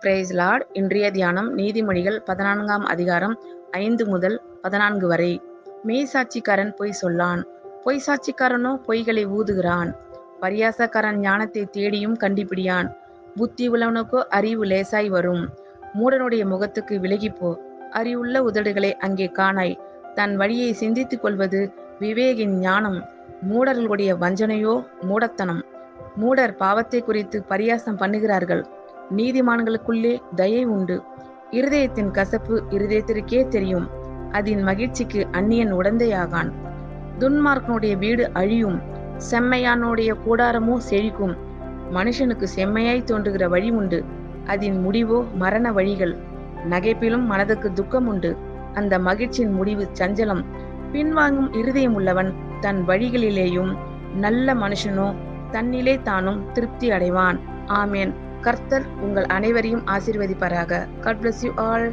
Price Lord. இன்றைய தியானம் நீதிமொழிகள் 14ஆம் அதிகாரம் 5 முதல் 14 வரை. மெய்சாட்சிக்காரன் பொய் சொல்லான், பொய் சாட்சிக்காரனோ பொய்களை ஊதுகிறான். பரியாசக்காரன் ஞானத்தை தேடியும் கண்டுபிடியான். புத்தி உள்ளவனுக்கோ அறிவு லேசாய் வரும். மூடனுடைய முகத்துக்கு விலகிப்போ, அறிவுள்ள உதடுகளை அங்கே காணாய். தன் வழியை சிந்தித்துக் கொள்வது விவேகின் ஞானம். மூடர்களுடைய வஞ்சனையோ மூடத்தனம். மூடர் பாவத்தை குறித்து பரியாசம் பண்ணுகிறார்கள். நீதிமான்களுக்குள்ளே தயை உண்டு. இருதயத்தின் கசப்பு இருதயத்திற்கே தெரியும். அதன் மகிழ்ச்சிக்கு அந்நியன் உடந்தையாகான். துன்மார்க்கனுடைய வீடு அழியும், செம்மையானுடைய கூடாரமோ செழிக்கும். மனுஷனுக்கு செம்மையாய் தோன்றுகிற வழி உண்டு, அதன் முடிவோ மரண வழிகள். நகைப்பிலும் மனதுக்கு துக்கம் உண்டு, அந்த மகிழ்ச்சியின் முடிவு சஞ்சலம். பின்வாங்கும் இருதயம் உள்ளவன் தன் வழிகளிலேயும், நல்ல மனுஷனோ தன்னிலே தானும் திருப்தி அடைவான். ஆமேன். கர்த்தர் உங்கள் அனைவரையும் ஆசீர்வதிப்பாராக. God bless you all.